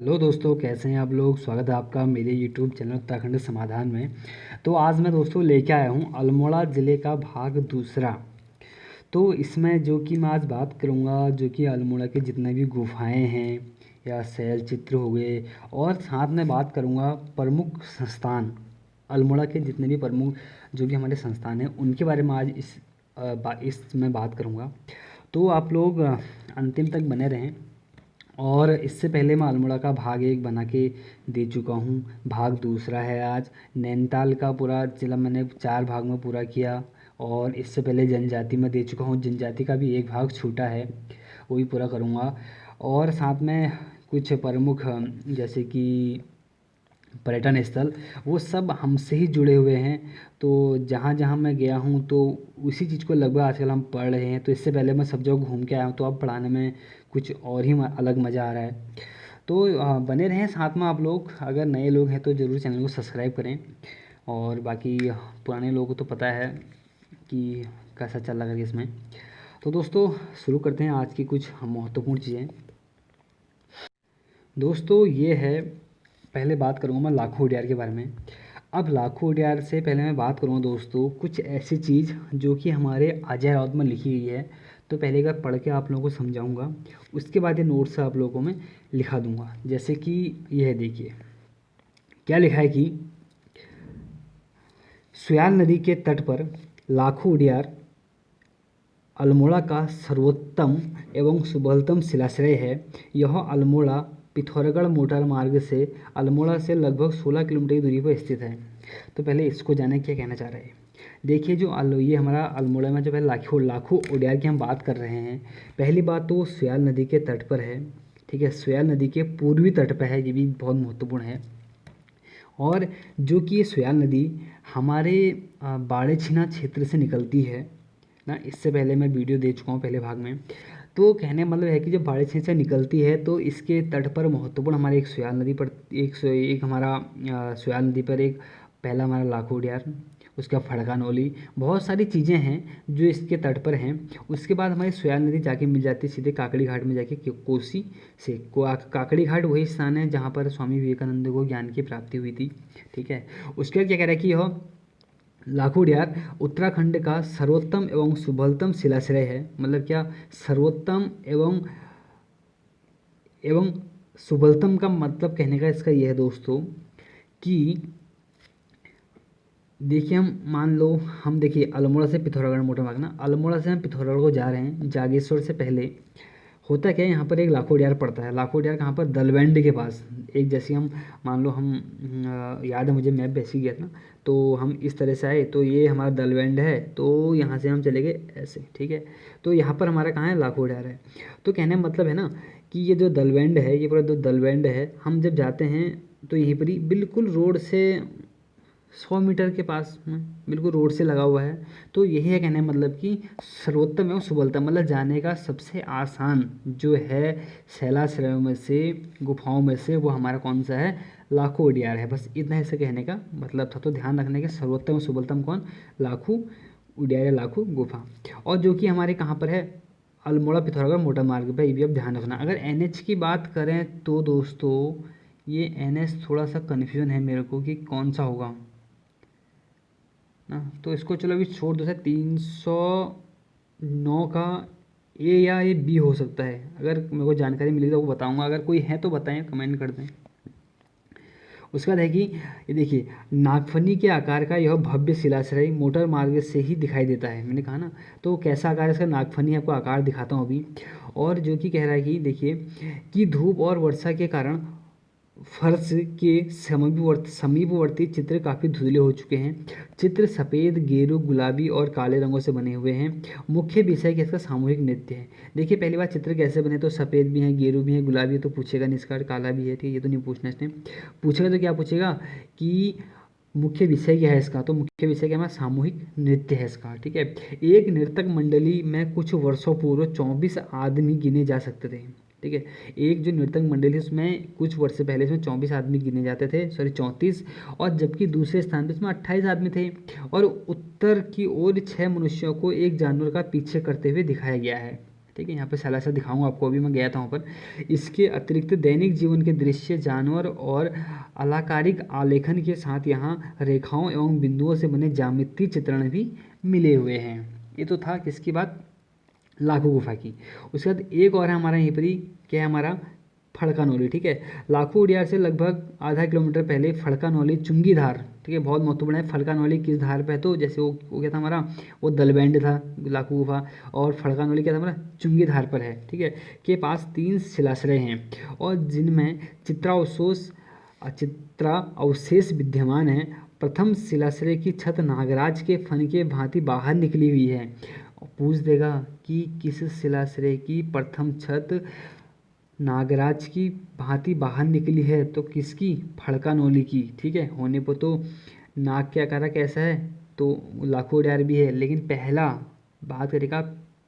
Hello दोस्तों, कैसे हैं आप लोग। स्वागत है आपका मेरे यूट्यूब चैनल उत्तराखंड समाधान में। तो आज मैं दोस्तों लेके आया हूँ अल्मोड़ा ज़िले का भाग दूसरा। तो इसमें जो कि मैं आज बात करूँगा जो कि अल्मोड़ा के जितने भी गुफाएं हैं या शैल चित्र हो गए, और साथ में बात करूँगा प्रमुख संस्थान अल्मोड़ा के जितने भी प्रमुख जो कि हमारे संस्थान हैं उनके बारे में आज इसमें बात करूँगा। तो आप लोग अंतिम तक बने रहें। और इससे पहले मैं अल्मोड़ा का भाग 1 बना के दे चुका हूँ। भाग दूसरा है आज। नैनीताल का पूरा ज़िला मैंने 4 भाग में पूरा किया। और इससे पहले जनजाति में दे चुका हूँ। जनजाति का भी एक भाग छूटा है, वो भी पूरा करूँगा। और साथ में कुछ प्रमुख जैसे कि पर्यटन स्थल, वो सब हमसे ही जुड़े हुए हैं। तो जहाँ जहाँ मैं गया हूँ तो उसी चीज़ को लगभग आजकल हम पढ़ रहे हैं। तो इससे पहले मैं सब जगह घूम के आया हूँ, तो अब पढ़ाने में कुछ और ही अलग मज़ा आ रहा है। तो बने रहें साथ में आप लोग। अगर नए लोग हैं तो ज़रूर चैनल को सब्सक्राइब करें। और बाकी पुराने लोगों को तो पता है कि कैसा चल रहा है इसमें। तो दोस्तों शुरू करते हैं आज की कुछ महत्वपूर्ण चीज़ें। दोस्तों ये है, पहले बात करूँगा मैं लाखों उडियार के बारे में। अब लाखों उडियार से पहले मैं बात करूँगा दोस्तों कुछ ऐसी चीज़ जो कि हमारे अजय राउत में लिखी गई है। तो पहले एक बार पढ़ के आप लोगों को समझाऊंगा, उसके बाद ये नोट्स आप लोगों को मैं लिखा दूंगा। जैसे कि यह देखिए क्या लिखा है कि सुयाल नदी के तट पर लाखों उडियार अल्मोड़ा का सर्वोत्तम एवं सुबलतम शिलाश्रय है। यह अल्मोड़ा पिथौरागढ़ मोटर मार्ग से अल्मोड़ा से लगभग 16 किलोमीटर की दूरी पर स्थित है। तो पहले इसको जाने क्या कहना चाह रहे हैं। देखिए जो ये हमारा अल्मोड़ा में जो पहले लाखों लाखों उडियार की हम बात कर रहे हैं। पहली बात तो वो सुयाल नदी के तट पर है, ठीक है। सुयाल नदी के पूर्वी तट पर है, ये भी बहुत महत्वपूर्ण है। और जो कि ये सुयाल नदी हमारे बाड़ेछिना क्षेत्र से निकलती है ना। इससे पहले मैं वीडियो दे चुका हूँ पहले भाग में। तो कहने मतलब है कि जब बाड़ेछिना से निकलती है तो इसके तट पर महत्वपूर्ण हमारे एक सुयाल नदी पर एक हमारा सुयाल नदी पर एक पहला हमारा लाखों उडियार, उसका फड़का नौली, बहुत सारी चीज़ें हैं जो इसके तट पर हैं। उसके बाद हमारी सुयाल नदी जाके मिल जाती है सीधे काकड़ी घाट में जाके कोसी से। काकड़ी घाट वही स्थान है जहाँ पर स्वामी विवेकानंद को ज्ञान की प्राप्ति हुई थी, ठीक है। उसके बाद क्या कह रहा है कि यह लाखों उडियार उत्तराखंड का सर्वोत्तम एवं सुबलतम शिलाश्रय है। मतलब क्या, सर्वोत्तम एवं एवं सुबलतम का मतलब कहने का इसका यह है दोस्तों कि देखिए हम मान लो हम देखिए अल्मोड़ा से पिथौरागढ़ मोटर मार्ग ना, अल्मोड़ा से हम पिथौरागढ़ को जा रहे हैं। जागेश्वर से पहले होता क्या है, यहाँ पर एक लाखों उडियार पड़ता है। लाखों उडियार कहाँ पर, दलवेंड के पास। एक जैसे हम मान लो हम याद है मुझे, मैप ऐसे ही गया था ना। तो हम इस तरह से आए तो ये हमारा दलवेंड है, तो यहाँ से हम चले गए ऐसे, ठीक है। तो यहाँ पर हमारा कहाँ है, लाखों उडियार है। तो कहने का मतलब है ना कि ये जो दलवेंड है, ये पूरा जो दलवेंड है, हम जब जाते हैं तो यहीं पर ही बिल्कुल रोड से 100 मीटर के पास में बिल्कुल रोड से लगा हुआ है। तो यही है कहने का मतलब कि सर्वोत्तम एवं सुबलतम, मतलब जाने का सबसे आसान जो है शैलाश्रयों में से, गुफाओं में से, वो हमारा कौन सा है, लाखों उडियार है। बस इतना ऐसे कहने का मतलब था। तो ध्यान रखने के सर्वोत्तम और सुबलतम कौन, लाखों उडियार या लाखों गुफा। और जो कि हमारे कहाँ पर है, अल्मोड़ा पिथौरागढ़ मोटर मार्ग पर। ये भी अब ध्यान रखना। अगर एनएच की बात करें तो दोस्तों ये एनएच थोड़ा सा कन्फ्यूजन है मेरे को कि कौन सा होगा ना। तो इसको चलो अभी छोड़ दो। 309 का ए या ए बी हो सकता है। अगर मेरे को जानकारी मिली तो वो बताऊंगा, अगर कोई है तो बताएं, कमेंट कर दें। उसके बाद है कि ये देखिए नागफनी के आकार का यह भव्य शिलाश्रय मोटर मार्ग से ही दिखाई देता है। मैंने कहा ना, तो कैसा आकार है इसका, नागफनी आपको आकार दिखाता हूँ अभी। और जो कि कह रहा है कि देखिए कि धूप और वर्षा के कारण फर्श के समीपवर्ती चित्र काफ़ी धुंधले हो चुके हैं। चित्र सफ़ेद, गेरू, गुलाबी और काले रंगों से बने हुए हैं। मुख्य विषय क्या इसका सामूहिक नृत्य है। देखिए पहली बार चित्र कैसे बने, तो सफ़ेद भी है, गेरू भी है, गुलाबी है, तो पूछेगा नहीं इसका, काला भी है, ठीक है। ये तो नहीं पूछना इसने। पूछेगा तो क्या पूछेगा कि मुख्य विषय क्या है इसका, तो मुख्य विषय क्या है, सामूहिक नृत्य है इसका, ठीक है। एक नर्तक मंडली में कुछ वर्षों पूर्व 24 आदमी गिने जा सकते थे, ठीक है। एक जो नर्तक मंडली उसमें कुछ वर्ष से पहले इसमें 24 आदमी गिने जाते थे, सॉरी 34। और जबकि दूसरे स्थान पर इसमें 28 आदमी थे। और उत्तर की ओर 6 मनुष्यों को एक जानवर का पीछे करते हुए दिखाया गया है, ठीक ठीक है। यहाँ पे सलासा दिखाऊंगा आपको, अभी मैं गया था वहाँ पर। इसके अतिरिक्त दैनिक जीवन के दृश्य, जानवर और आलाकारिक आलेखन के साथ यहाँ रेखाओं एवं बिंदुओं से बने ज्यामितीय चित्रण भी मिले हुए हैं। ये तो था किसकी बात, लाखों गुफा की। उसके बाद एक और है हमारा यहीं पर ही, क्या है हमारा, फड़कानौली, ठीक है। लाखों उडियार से लगभग आधा किलोमीटर पहले फड़कानौली चुंगी धार, ठीक है, बहुत महत्वपूर्ण है। फड़कानौली किस धार पे है, तो जैसे वो क्या था हमारा, वो दलबैंड था लाखों गुफा, और फड़कानौली क्या था हमारा, चुंगी धार पर है, ठीक है, के पास 3 शिलाश्रय हैं और जिनमें चित्रा अवशेष विद्यमान है। प्रथम शिलाश्रय की छत नागराज के फन के भांति बाहर निकली हुई है। पूछ देगा कि किस शिलाश्रय की प्रथम छत नागराज की भांति बाहर निकली है, तो किसकी, फड़कानौली की, ठीक है। होने पर तो नाग के आकार कैसा है, तो लाखों उडियार भी है, लेकिन पहला बात करेगा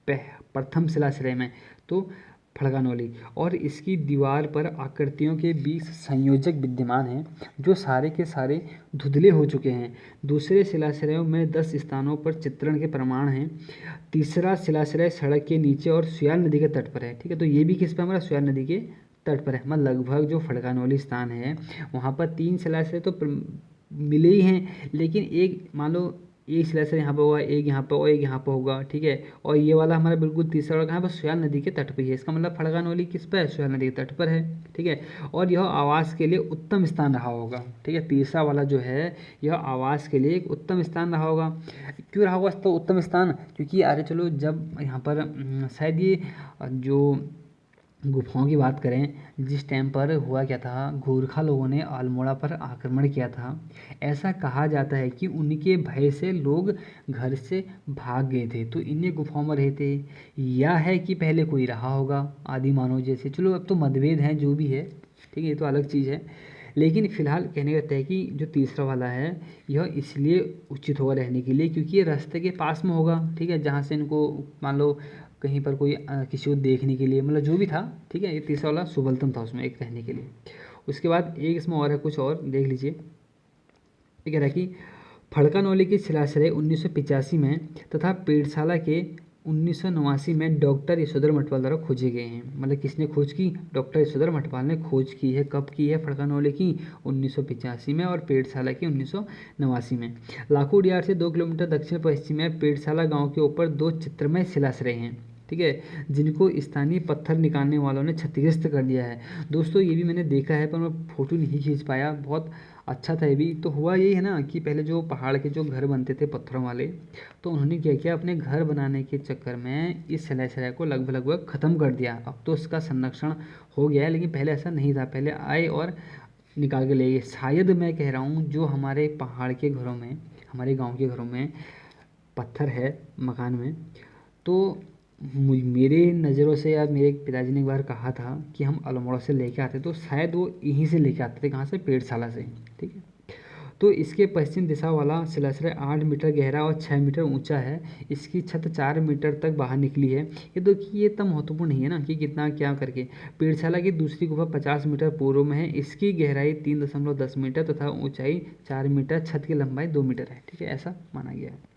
प्रथम शिलाश्रय में, तो फड़कानौली। और इसकी दीवार पर आकृतियों के 20 संयोजक विद्यमान हैं जो सारे के सारे धुंधले हो चुके हैं। दूसरे शिलाश्रयों में 10 स्थानों पर चित्रण के प्रमाण हैं। तीसरा शिलाश्रय सड़क के नीचे और सुयाल नदी के तट पर है, ठीक है। तो ये भी किस पे, हमारा सुयाल नदी के तट पर है। मतलब लगभग जो फड़कानौली स्थान है वहाँ पर 3 शिलाश्रय तो मिले ही हैं, लेकिन एक मान लो एक शिलाश्रय यहाँ पर होगा, एक यहाँ पर और एक यहाँ पर होगा, ठीक है। और ये वाला हमारा बिल्कुल तीसरा वाला कहाँ पर, सुयाल नदी के तट पर ही है। इसका मतलब फड़कानौली किस पर है, सुयाल नदी के तट पर है, ठीक है। और यह आवास के लिए उत्तम स्थान रहा होगा, ठीक है। तीसरा वाला जो है यह आवास के लिए एक उत्तम स्थान रहा होगा। क्यों रहा होगा तो उत्तम स्थान, क्योंकि अरे चलो जब यहाँ पर शायद ये जो गुफाओं की बात करें, जिस टाइम पर हुआ क्या था, गोरखा लोगों ने अल्मोड़ा पर आक्रमण किया था। ऐसा कहा जाता है कि उनके भय से लोग घर से भाग गए थे, तो इन्हीं गुफाओं में रहते। या है कि पहले कोई रहा होगा आदि मानव जैसे, चलो अब तो मतभेद हैं जो भी है, ठीक है, ये तो अलग चीज़ है। लेकिन फिलहाल कहने का है कि जो तीसरा वाला है यह इसलिए उचित होगा रहने के लिए क्योंकि ये रास्ते के पास में होगा, ठीक है, जहाँ से इनको मान लो कहीं पर कोई किसी को देखने के लिए, मतलब जो भी था, ठीक है। ये तीसरा वाला सुबलतम था उसमें एक रहने के लिए। उसके बाद एक इसमें और है, कुछ और देख लीजिए। ये कह रहा है कि फड़कानौली के शिलाश्रय 1985 में तथा पेड़शाला के 1989 में डॉक्टर यशोधर मठपाल द्वारा खोजे गए हैं। मतलब किसने खोज की, डॉक्टर यशोधर मठपाल ने खोज की है। कब की है फड़कानौली की, 1985 में, और पेड़शाला की 1989 में। लाखों उडियार से 2 किलोमीटर दक्षिण पश्चिम में पेड़शाला गांव के ऊपर 2 चित्रमय शिलाश्रय हैं, ठीक है, जिनको स्थानीय पत्थर निकालने वालों ने क्षतिग्रस्त कर दिया है। दोस्तों ये भी मैंने देखा है पर मैं फ़ोटो नहीं खींच पाया, बहुत अच्छा था ये भी। तो हुआ यही है ना कि पहले जो पहाड़ के जो घर बनते थे पत्थरों वाले, तो उन्होंने क्या किया, अपने घर बनाने के चक्कर में इस शिलाश्रय को लगभग ख़त्म कर दिया। अब तो उसका संरक्षण हो गया है, लेकिन पहले ऐसा नहीं था, पहले आए और निकाल के ले गए। शायद मैं कह रहा हूँ जो हमारे पहाड़ के घरों में, हमारे गाँव के घरों में पत्थर है मकान में, तो मेरे नज़रों से या मेरे पिताजी ने एक बार कहा था कि हम अल्मोड़ा से लेके आते, तो शायद वो यहीं से लेके आते थे, कहाँ से, पेड़शाला से, ठीक है। तो इसके पश्चिम दिशा वाला शिलाश्रय 8 मीटर गहरा और 6 मीटर ऊंचा है। इसकी छत 4 मीटर तक बाहर निकली है। ये देखिए ये इतना महत्वपूर्ण नहीं है ना कि कितना क्या करके। पेड़शाला की दूसरी गुफा 50 मीटर पूर्व में है। इसकी गहराई 3.10 मीटर तथा ऊंचाई 4 मीटर, छत की लंबाई 2 मीटर है, ठीक है, ऐसा माना गया है।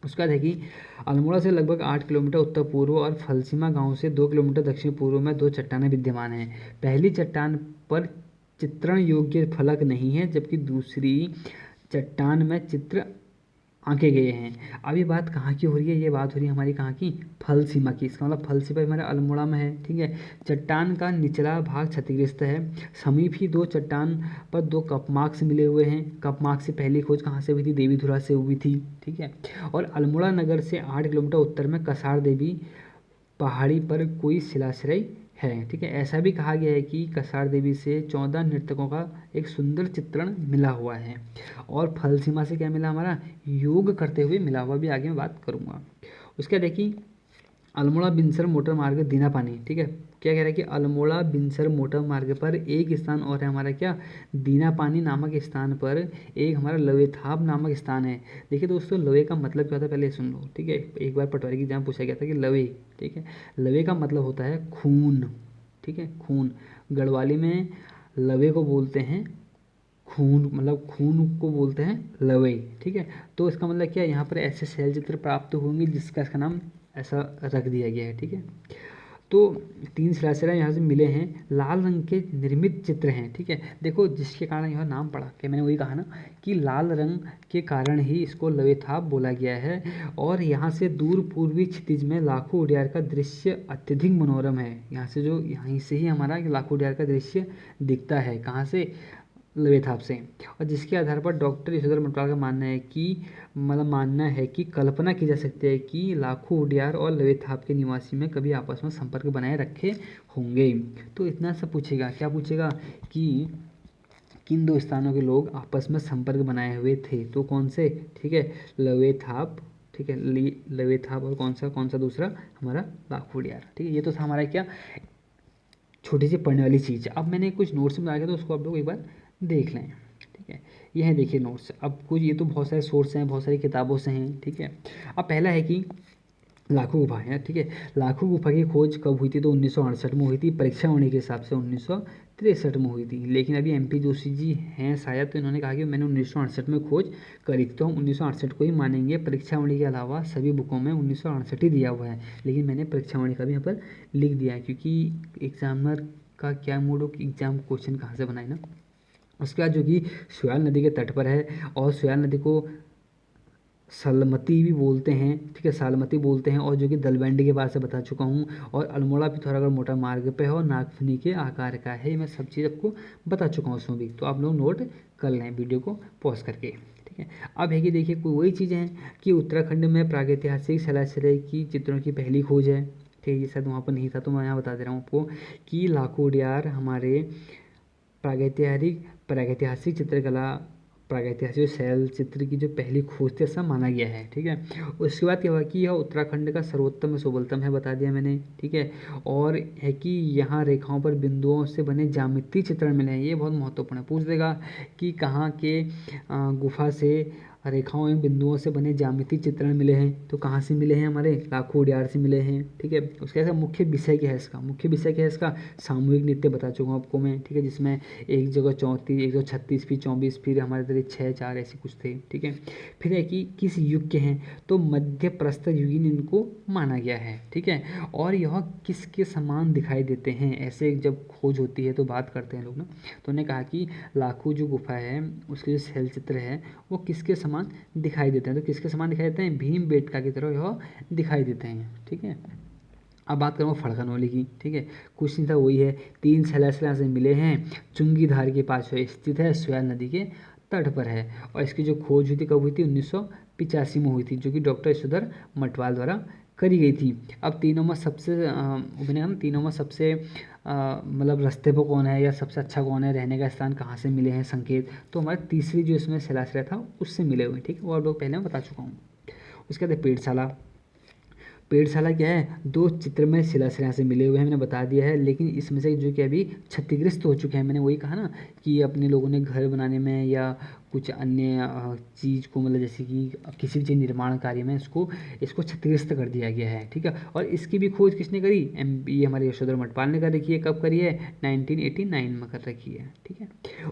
उसका देखिए अल्मोड़ा से लगभग 8 किलोमीटर उत्तर पूर्व और फलसीमा गांव से 2 किलोमीटर दक्षिण पूर्व में 2 चट्टानें विद्यमान हैं। पहली चट्टान पर चित्रण योग्य फलक नहीं है, जबकि दूसरी चट्टान में चित्र आंके गए हैं। अब ये बात कहाँ की हो रही है, ये बात हो रही है हमारी कहाँ की, फल सीमा की। इसका मतलब फल सीमा हमारे अल्मोड़ा में है, ठीक है। चट्टान का निचला भाग क्षतिग्रस्त है। समीप ही 2 चट्टान पर 2 कपमार्क्स मिले हुए हैं। कपमार्क से पहली खोज कहाँ से हुई थी, देवीधुरा से हुई थी, ठीक है। और अल्मोड़ा नगर से 8 किलोमीटर उत्तर में कसार देवी पहाड़ी पर कोई शिलाश्रय है, ठीक है। ऐसा भी कहा गया है कि कसार देवी से 14 नर्तकों का एक सुंदर चित्रण मिला हुआ है। और फल सीमा से क्या मिला, हमारा योग करते हुए मिला हुआ, भी आगे मैं बात करूँगा। उसके देखिए अल्मोड़ा बिनसर मोटर मार्ग दीना पानी, ठीक है। क्या कह रहा है कि अल्मोड़ा बिनसर मोटर मार्ग पर एक स्थान और है हमारा, क्या, दीना पानी नामक स्थान पर एक हमारा लवेथाप नामक स्थान है। देखिए दोस्तों लवे का मतलब क्या होता है पहले सुन लो, ठीक है। एक बार पटवारी की एग्जाम पूछा गया था कि लवे, ठीक है, लवे का मतलब होता है खून, ठीक है, खून। गढ़वाली में लवे को बोलते हैं खून, मतलब खून को बोलते हैं लवे, ठीक है। तो इसका मतलब क्या, यहाँ पर ऐसे शैल चित्र प्राप्त होंगे जिसका इसका नाम ऐसा रख दिया गया है। ठीक है, तो 3 शिलाशिलाएँ यहाँ से मिले हैं, लाल रंग के निर्मित चित्र हैं। ठीक है, देखो जिसके कारण यह नाम पड़ा कि मैंने वही कहा ना कि लाल रंग के कारण ही इसको लवेथाप बोला गया है। और यहाँ से दूर पूर्वी क्षितिज में लाखों उजियार का दृश्य अत्यधिक मनोरम है। यहाँ से जो यहीं से ही हमारा लाखों उजियार का दृश्य दिखता है, कहाँ से, लवेथाप से। और जिसके आधार पर डॉक्टर यशोधर मटवाल का मानना है कि कल्पना की जा सकती है कि लाखों उजियार और लवेथाप के निवासी में कभी आपस में संपर्क बनाए रखे होंगे। तो इतना सा पूछेगा, क्या पूछेगा कि किन दो स्थानों के लोग आपस में संपर्क बनाए हुए थे, तो कौन से, ठीक है, लवेथाप, ठीक है, लवेथाप और कौन सा दूसरा हमारा लाखों उजियार। ठीक है, ये तो था हमारा क्या, छोटी सी पढ़ने वाली चीज़। अब मैंने कुछ नोट्स में बनाया तो उसको आप लोग एक बार देख लें। ठीक है, ये है देखिए नोट्स। अब कुछ ये तो बहुत सारे सोर्स हैं, बहुत सारी किताबों से हैं। ठीक है, अब पहला है कि लाखों गुफा है। ठीक है, लाखों गुफा की खोज कब हुई थी, तो 1968 में हुई थी। परीक्षा होने के हिसाब से 1963 में हुई थी। लेकिन अभी MP जोशी जी हैं शायद, तो इन्होंने कहा कि मैंने 1968 में खोज करी थी, तो हम 1968 को ही मानेंगे। परीक्षा होने के अलावा सभी बुकों में 1968 ही दिया हुआ है, लेकिन मैंने परीक्षा होने का भी यहाँ पर लिख दिया है, क्योंकि एग्जामिनर का क्या मूड हो कि एग्जाम क्वेश्चन कहाँ से बनाए ना। उसके बाद जो कि सयाल नदी के तट पर है, और सयाल नदी को सालमती भी बोलते हैं। ठीक है, सालमती बोलते हैं, और जो कि दलबंडी के पास से बता चुका हूँ। और अल्मोड़ा पिथौरागढ़ मोटा मार्ग पे है और नागफनी के आकार का है। मैं सब चीज़ आपको बता चुका हूँ उसमें भी, तो आप लोग नोट कर लें वीडियो को पॉज करके। ठीक है, अब है कि देखिए कोई वही चीज़ें हैं कि उत्तराखंड में प्रागैतिहासिक शिलाश्रय की चित्रों की पहली खोज है। ठीक है, ये शायद वहाँ पर नहीं था, तो मैं यहाँ बता दे रहा हूँ आपको कि लाखों उजियार हमारे प्रागैतिहासिक चित्रकला, प्रागैतिहासिक शैल चित्र की जो पहली खोज थी ऐसा माना गया है। ठीक है, उसके बाद क्या हुआ कि यह उत्तराखंड का सर्वोत्तम सुबोत्तम है, बता दिया मैंने। ठीक है, और है कि यहाँ रेखाओं पर बिंदुओं से बने ज्यामितीय चित्रण मिले हैं। ये बहुत महत्वपूर्ण है, पूछ देगा कि कहाँ के गुफा से रेखाओं एवं बिंदुओं से बने ज्यामितीय चित्रण मिले हैं, तो कहाँ से मिले हैं, हमारे लाखों उजियार से मिले हैं। ठीक है, उसके बाद मुख्य विषय क्या है इसका, मुख्य विषय क्या है इसका, सामूहिक नृत्य बता चुका हूँ आपको मैं। ठीक है, जिसमें एक जगह 34, एक जगह 36, फिर 24, फिर हमारे तरह 6, 4 ऐसे कुछ थे। ठीक है, फिर है कि किस युग के हैं, तो मध्य प्रस्तर युगीन इनको माना गया है। ठीक है, और यह किसके समान दिखाई देते हैं, ऐसे जब खोज होती है तो बात करते हैं लोग ना, तो उन्होंने कहा कि लाखों जो गुफा है उसके जो शैल चित्र है वो किसके समान दिखाई देते हैं, तो किसके समान दिखाई देते हैं, भीमबेटका की तरह यह दिखाई देते हैं। ठीक है, अब बात करूँ फड़कनौली की। ठीक है, कुछ नहीं था, वही है, 3 शिलाशिला से मिले हैं, चुंगी धार के पास स्थित है, सयाल नदी के तट पर है। और इसकी जो खोज हुई थी कब हुई थी, 1985 में हुई थी, जो कि डॉक्टर यशोधर मटवाल द्वारा करी गई थी। अब तीनों में सबसे मैंने कहा ना, तीनों में सबसे मतलब रास्ते पर कौन है या सबसे अच्छा कौन है, रहने का स्थान कहाँ से मिले हैं संकेत, तो हमारे तीसरी जो इसमें शिलाश्रय था उससे मिले हुए। ठीक है, वो आप लोग पहले मैं बता चुका हूँ। उसके बाद पेड़शाला। पेड़शाला क्या है, 2 चित्रमय शिलाश्रय से मिले हुए हैं, मैंने बता दिया है। लेकिन इसमें से जो कि अभी क्षतिग्रस्त हो चुके हैं, मैंने वही कहा ना कि अपने लोगों ने घर बनाने में या कुछ अन्य चीज़ को, मतलब जैसे कि किसी भी चीज़ निर्माण कार्य में इसको क्षतिग्रस्त कर दिया गया है। ठीक है, और इसकी भी खोज किसने करी, MP हमारे यशोधर मटवाल ने कर रखी है। कब करी है, 1989 में कर रखी है। ठीक है,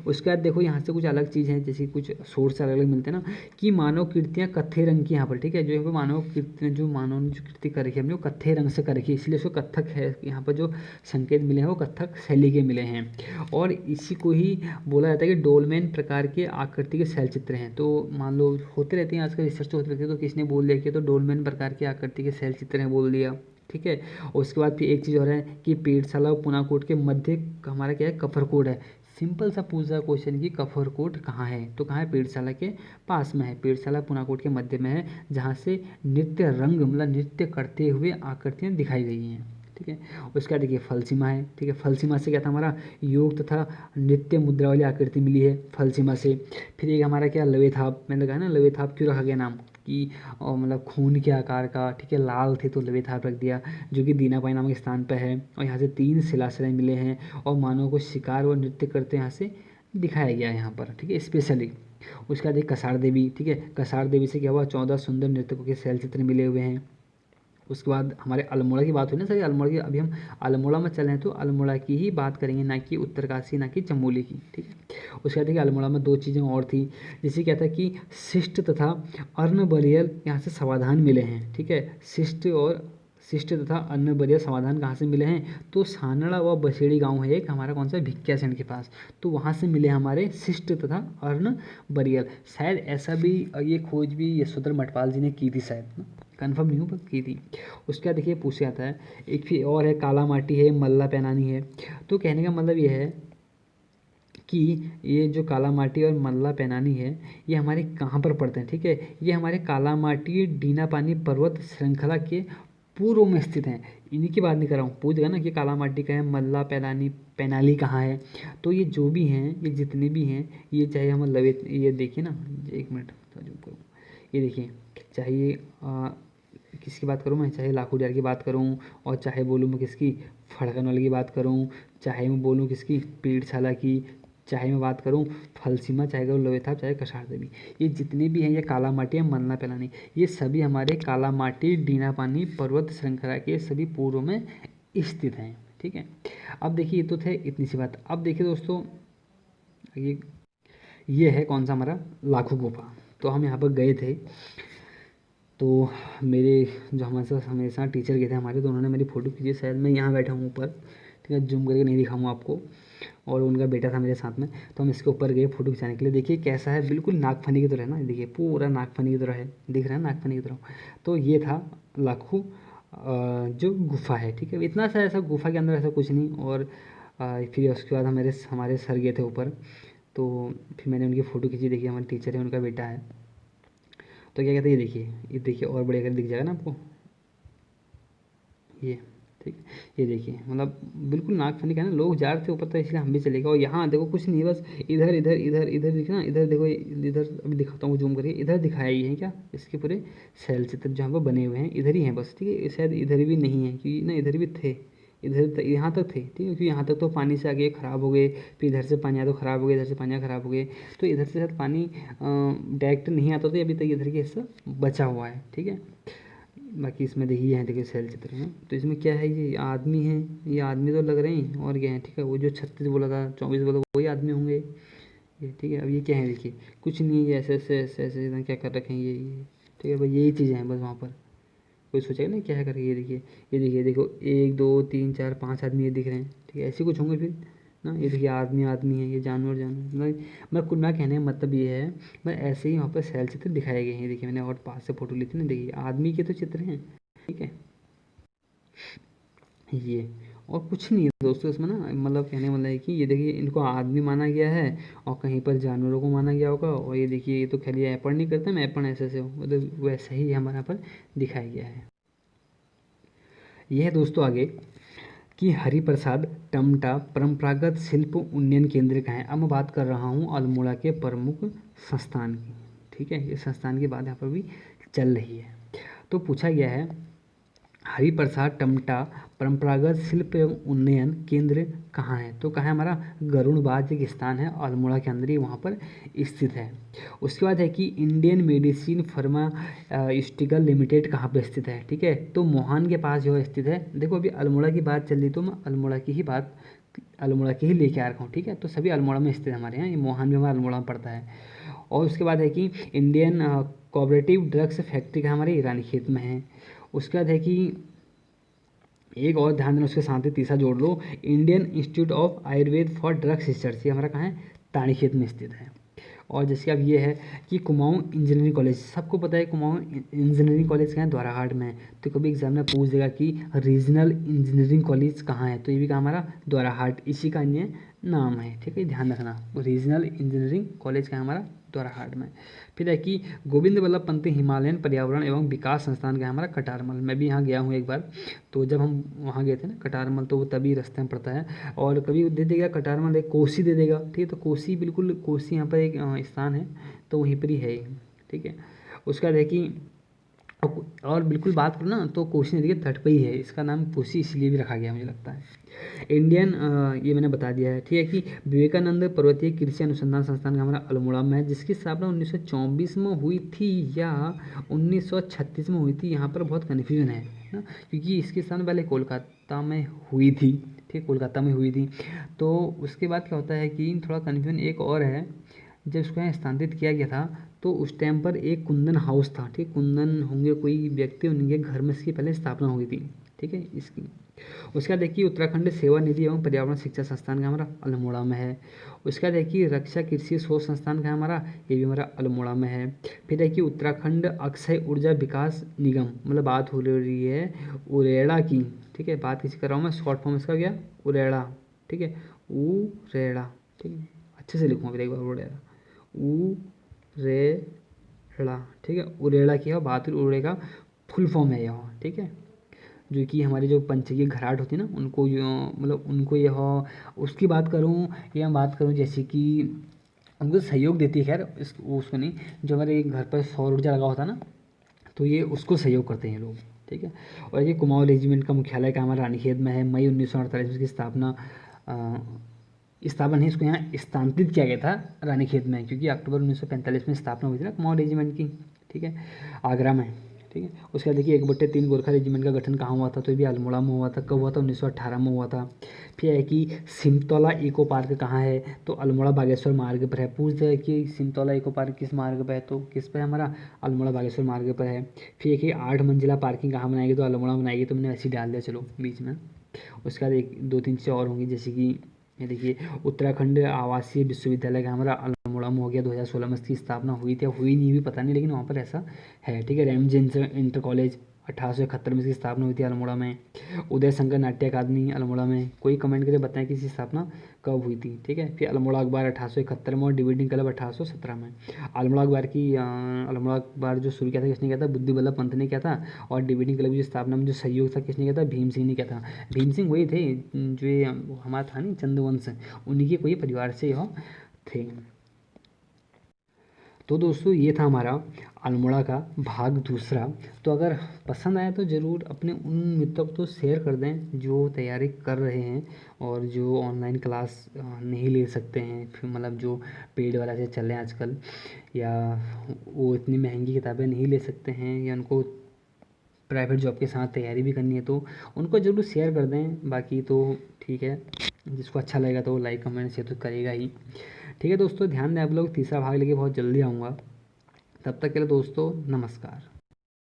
उसके बाद देखो यहाँ से कुछ अलग चीज़ है, जैसे कुछ सोर्स अलग अलग मिलते हैं ना, कि मानव कृतियाँ कत्थे रंग की यहाँ पर। ठीक है, जो यहाँ पर मानव कृतियाँ, जो मानव ने जो कृति कर रखी है हमने, वो कत्थे रंग से कर रखी है, इसलिए उसको कत्थक है। यहाँ पर जो संकेत मिले हैं वो कत्थक शैली के मिले हैं, और इसी को ही बोला जाता है कि डोलमेन प्रकार के आकृति के शैल चित्र हैं। तो मान लो होते रहते हैं आजकल, रिसर्च होते रहती है, तो किसने बोल दिया कि तो डोलमेन प्रकार के आकृति के शैल चित्र हैं, बोल दिया। ठीक है, और उसके बाद फिर एक चीज़ और है कि पेड़शाला और पुनाकोट के मध्य हमारा क्या है, कफरकोट है। सिंपल सा पूछा क्वेश्चन कि कफरकोट कहाँ है, तो कहाँ है, पेड़शाला के पास में है, पेड़शाला पुनाकोट के मध्य में है, जहाँ से नृत्य रंग, मतलब नृत्य करते हुए आकृतियाँ दिखाई गई हैं। ठीक है, उसका देखिए फलसीमा है। ठीक है, फलसीमा से क्या था, हमारा योग तथा नृत्य मुद्रा वाली आकृति मिली है फलसीमा से। फिर एक हमारा क्या, लवेथाप, मैंने कहा ना लवेथाप क्यों रखा गया नाम, कि मतलब खून के आकार का, ठीक है, लाल थे तो लवेथाप रख दिया, जो कि दीनापाई नामक स्थान पर है। और यहाँ से 3 शिलाश्रय मिले हैं, और मानव को शिकार व नृत्य करते यहाँ से दिखाया गया है यहाँ पर। ठीक है, स्पेशली। उसके बाद एक कसार देवी। ठीक है, कसार देवी से क्या हुआ, 14 सुंदर नृत्यकों के शैल चित्र मिले हुए हैं। उसके बाद हमारे अल्मोड़ा की बात हुई ना सर, अल्मोड़ा की, अभी हम अल्मोड़ा में चले हैं तो अल्मोड़ा की ही बात करेंगे, ना कि उत्तरकाशी, ना कि चमोली की। ठीक है, उसके बाद देखिए अल्मोड़ा में 2 चीज़ें और थी, जैसे क्या था कि शिष्ट तथा अर्ण बलियल यहाँ से समाधान मिले हैं, ठीक है। शिष्ट तथा अन्न बलिया समाधान कहाँ से मिले हैं, तो सानड़ा व बसेड़ी गांव है एक हमारा, कौन सा, भिक्यासेन के पास, तो वहाँ से मिले हमारे शिष्ट तथा अर्ण बरियल। शायद ऐसा भी ये खोज भी यशोधर मठपाल जी ने की थी शायद, कंफर्म नहीं हूँ पर की थी। उसके बाद देखिए पूछे जाता है एक फिर और है, काला माटी है, मल्ला पैनानी है। तो कहने का मतलब ये है कि ये जो काला माटी और मल्ला पैनानी है ये हमारे कहाँ पर पड़ते हैं, ठीक है। ये हमारे काला माटी डीना पानी पर्वत श्रृंखला के पूर्व में स्थित हैं। इन्हीं की बात नहीं कर रहा हूँ, पूछ गया ना कि काला माटी का है, मल्ला पैनानी पैनाली कहाँ है। तो ये जो भी हैं, ये जितने भी हैं, ये चाहे हम लवे, ये देखिए ना, 1 मिनट जूम करूँ, ये देखिए, चाहे किसकी बात करूँ मैं, चाहे लाखों डियार की बात करूँ, और चाहे बोलूँ मैं किसकी, फड़कन वाले की बात करूँ, चाहे मैं बोलूँ किसकी, पीड़शाला की, चाहे मैं बात करूँ फलसीमा, चाहे करूँ लोवेथाप, चाहे कछार देवी, ये जितने भी हैं, ये काला माटी है, मलना पैलानी, ये सभी हमारे काला माटी डीना पानी पर्वत श्रृंखला के सभी पूर्व में स्थित हैं, ठीक है। अब देखिए ये तो थे इतनी सी बात। अब देखिए दोस्तों, ये है कौन सा, हमारा लाखों गुफा। तो हम यहाँ पर गए थे, तो मेरे जो हमारे साथ हमेशा टीचर गए थे हमारे, तो उन्होंने मेरी फ़ोटो खींची। शायद मैं यहाँ बैठा हूँ ऊपर, ठीक है, जूम करके नहीं दिखाऊंगा आपको, और उनका बेटा था मेरे साथ में, तो हम इसके ऊपर गए फ़ोटो खिंचाने के लिए। देखिए कैसा है, बिल्कुल नागफनी की तरह है ना, देखिए पूरा नागफनी की तरह है, दिख रहा है नागफनी की तरह। तो ये था लाखों जो गुफा है, ठीक है। इतना सा ऐसा गुफा के अंदर ऐसा कुछ नहीं। और फिर उसके बाद हमारे सर गए थे ऊपर, तो फिर मैंने उनकी फ़ोटो खींची। देखिए हमारे टीचर है, उनका बेटा है। तो क्या कहते हैं, ये देखिए और बढ़िया कर दिख जाएगा ना आपको, ये ठीक है। ये देखिए मतलब बिल्कुल नागफनी का है ना, लोग जा रहे थे ऊपर तो इसलिए हम भी चले गए। और यहाँ देखो कुछ नहीं, बस इधर इधर इधर इधर दिखे ना, इधर देखो, इधर अभी दिखाता हूँ, जूम करिए, इधर दिखाया ही है क्या, इसके पूरे शैल चित्र जहाँ पर बने हुए हैं इधर ही हैं बस, ठीक है। शायद इधर भी नहीं है, क्योंकि ना इधर भी थे, इधर यहाँ तक थे, ठीक है, क्योंकि यहाँ तक तो पानी से आगे ख़राब हो गए, फिर इधर से पानी तो ख़राब हो गए, इधर से पानी ख़राब हो गए, तो इधर से शायद पानी डायरेक्ट नहीं आता, तो अभी तक इधर के हिस्सा बचा हुआ है, ठीक है। बाकी इसमें देखिए यहाँ देखिए शैल चित्र है, तो इसमें क्या है, ये आदमी है, ये आदमी तो लग रहे हैं, और क्या है, ठीक है। वो जो 36 बोला था, 24 बोला, वही आदमी होंगे ये, ठीक है। अब ये क्या है, देखिए कुछ नहीं है, ये ऐसे ऐसे ऐसे ऐसे एकदम क्या कर रखे हैं ये, ठीक है भाई, यही चीज़ें हैं बस वहाँ पर। कोई सोचेगा ना क्या है करके, ये देखिए, ये देखिए, देखो 1 2 3 4 5 आदमी ये दिख रहे हैं, ठीक है, ऐसे कुछ होंगे फिर ना। ये देखिए आदमी आदमी है, ये जानवर जानवर, मैं कुल ना कहने का मतलब ये है, मैं ऐसे ही वहाँ पर शैल चित्र दिखाए गए हैं। देखिए मैंने और पास से फ़ोटो ली थी ना, देखिए आदमी के तो चित्र हैं, ठीक है। ये और कुछ नहीं है दोस्तों इसमें ना, मतलब कहने वाला है कि ये देखिए इनको आदमी माना गया है, और कहीं पर जानवरों को माना गया होगा। और ये देखिए ये तो खाली ऐपण नहीं करते, मैं ऐपण ऐसे से हूँ, मतलब वैसा ही हमारे यहाँ पर दिखाया गया है। यह है दोस्तों आगे कि हरिप्रसाद टमटा परंपरागत शिल्प उन्नयन केंद्र का है। अब मैं बात कर रहा हूँ अल्मोड़ा के प्रमुख संस्थान की, ठीक है। इस संस्थान की बात यहाँ पर भी चल रही है। तो पूछा गया है हरिप्रसाद टमटा परंपरागत शिल्प एवं उन्नयन केंद्र कहाँ है, तो कहाँ है, हमारा गरुड़बाज एक स्थान है अल्मोड़ा के अंदर ही, वहाँ पर स्थित है। उसके बाद है कि इंडियन मेडिसिन फार्मास्यूटिकल लिमिटेड कहाँ पर स्थित है, ठीक है। तो मोहान के पास जो है स्थित है। देखो अभी अल्मोड़ा की बात चल रही, तो मैं अल्मोड़ा की ही लेके आ रखा हूँ, ठीक है। तो सभी अल्मोड़ा में स्थित है हमारे यहाँ, ये मोहान भी हमारा अल्मोड़ा में पड़ता है। और उसके बाद है कि इंडियन कोऑपरेटिव ड्रग्स फैक्ट्री का हमारे ईरानी खेत में है। उसके बाद है कि एक और ध्यान देना, उसके साथ ही तीसरा जोड़ लो, Indian Institute of Ayurveda for drugs research, ये हमारा कहाँ है, ताड़ीखेत में स्थित है। और जैसे अब ये है कि कुमाऊं इंजीनियरिंग कॉलेज, सबको पता है कुमाऊं इंजीनियरिंग कॉलेज कहाँ है, द्वाराहाट में है। तो कभी एग्जाम में पूछ देगा कि रीजनल इंजीनियरिंग कॉलेज कहाँ है, तो ये भी कहाँ हमारा द्वाराहाट, इसी का अन्य नाम है, ठीक है, ध्यान रखना। रीजनल इंजीनियरिंग कॉलेज का हमारा द्वाराहाट में। फिर है कि गोविंद वल्लभ पंत हिमालयन पर्यावरण एवं विकास संस्थान का है हमारा कटारमल। मैं भी यहाँ गया हूँ एक बार, तो जब हम वहाँ गए थे ना कटारमल, तो वो तभी रास्ते में पड़ता है। और कभी दे देगा कटारमल, एक कोसी दे देगा, ठीक है। तो कोसी, बिल्कुल कोसी यहाँ पर एक स्थान है, तो वहीं पर ही है ये, ठीक है। उसके बाद है कि और बिल्कुल बात करूँ ना, तो कोसी नदी के तट पर ही है, इसका नाम कोसी इसलिए भी रखा गया मुझे लगता है। इंडियन ये मैंने बता दिया है, ठीक है, कि विवेकानंद पर्वतीय कृषि अनुसंधान संस्थान का हमारा अल्मोड़ा में है, जिसकी स्थापना 1924 में हुई थी या 1936 में हुई थी, यहाँ पर बहुत कन्फ्यूजन है ना, क्योंकि इसकी स्थापना पहले कोलकाता में हुई थी, ठीक, कोलकाता में हुई थी। तो उसके बाद क्या होता है कि थोड़ा कन्फ्यूजन एक और है, जब इसको यहाँ स्थानांतरित किया गया था तो उस टाइम पर एक कुंदन हाउस था, ठीक, कुंदन होंगे कोई व्यक्ति, उनके घर में इसकी पहले स्थापना हुई थी, ठीक है इसकी। उसके बाद देखिए उत्तराखंड सेवा निधि एवं पर्यावरण शिक्षा संस्थान का हमारा अल्मोड़ा में है। उसके बाद देखिए रक्षा कृषि शोध संस्थान का हमारा, ये भी हमारा अल्मोड़ा में है। फिर देखिए उत्तराखंड अक्षय ऊर्जा विकास निगम, मतलब बात हो रही है उरेड़ा की, ठीक है, बात किसी कर रहा हूँ मैं, शॉर्ट फॉर्म इसका क्या, उरेड़ा, ठीक है, उरेड़ा, ठीक है, अच्छे से लिखूँ फिर एक बार, उरेड़ा, उरेड़ा, ठीक है, उरेड़ा की है बात, उरेड़ा का फुल फॉर्म है यह, ठीक है, जो कि हमारी जो पंचगी घराट होती है ना उनको मतलब उनको यह उसकी बात करूँ या बात करूँ जैसे कि उनको सहयोग देती है, खैर इस उसको नहीं, जो हमारे घर पर सौर ऊर्जा लगा होता है ना, तो ये उसको सहयोग करते हैं लोग, ठीक है। और ये कुमाऊं रेजिमेंट का मुख्यालय का हमारा रानीखेत में है। मई 1948 में इसकी स्थापना स्थापना नहीं, इसको यहाँ स्थानांतरित किया गया था रानीखेत में, क्योंकि अक्टूबर 1945 में स्थापना हुई थी ना कुमाऊं रेजिमेंट की, ठीक है, आगरा में, ठीक है। उसके बाद देखिए 1/3 गोरखा रेजिमेंट का गठन कहाँ हुआ था, तो ये भी अल्मोड़ा में हुआ था। कब हुआ था, 1918 में हुआ था। फिर है कि सिमतौला इको पार्क कहाँ है, तो अल्मोड़ा बागेश्वर मार्ग पर है। पूछते हैं कि सिमतौला इको पार्क किस मार्ग पर है, तो किस पर है हमारा, अल्मोड़ा बागेश्वर मार्ग पर है। फिर एक 8 मंजिला पार्किंग कहाँ बनाएगी, तो अल्मोड़ा बनाएगी, तो मैंने ऐसे ही डाल दिया चलो बीच में। उसके बाद एक 2-3 चीज़ें और होंगी, जैसे कि ये देखिए उत्तराखंड आवासीय विश्वविद्यालय का हमारा अल्मोड़ा में हो गया, 2016 में इसकी स्थापना हुई थी, हुई नहीं हुई पता नहीं, लेकिन वहाँ पर ऐसा है, ठीक है। रैमजे इंटर कॉलेज 1871 में इसकी स्थापना हुई थी अल्मोड़ा में। उदय शंकर नाट्य अकादमी अल्मोड़ा में, कोई कमेंट करके बताएं कि इसकी स्थापना कब हुई थी, ठीक है। फिर अल्मोड़ा अखबार 1871 में और डिबेटिंग क्लब 1817 में। अल्मोड़ा अखबार की अल्मोड़ा अखबार जो शुरू किया था किसने किया था, बुद्धि बल्लभ पंत ने किया था। और डिबेटिंग क्लब की स्थापना में जो सहयोग था किसने किया था, भीम सिंह ने किया था। भीम सिंह वही थे जो ये हमारा था नहीं चंद्रवंश, उन्हीं के कोई परिवार से यह थे। तो दोस्तों ये था हमारा अल्मोड़ा का भाग दूसरा। तो अगर पसंद आया तो ज़रूर अपने उन मित्रों को तो शेयर कर दें जो तैयारी कर रहे हैं और जो ऑनलाइन क्लास नहीं ले सकते हैं, फिर मतलब जो पेड वाला से चल रहे हैं आजकल, या वो इतनी महंगी किताबें नहीं ले सकते हैं, या उनको प्राइवेट जॉब के साथ तैयारी भी करनी है, तो उनको ज़रूर शेयर कर दें। बाकी तो ठीक है, जिसको अच्छा लगेगा तो लाइक कमेंट शेयर तो करेगा ही, ठीक है दोस्तों। ध्यान दें आप लोग, तीसरा भाग लेके बहुत जल्दी आऊँगा। तब तक के लिए दोस्तों नमस्कार।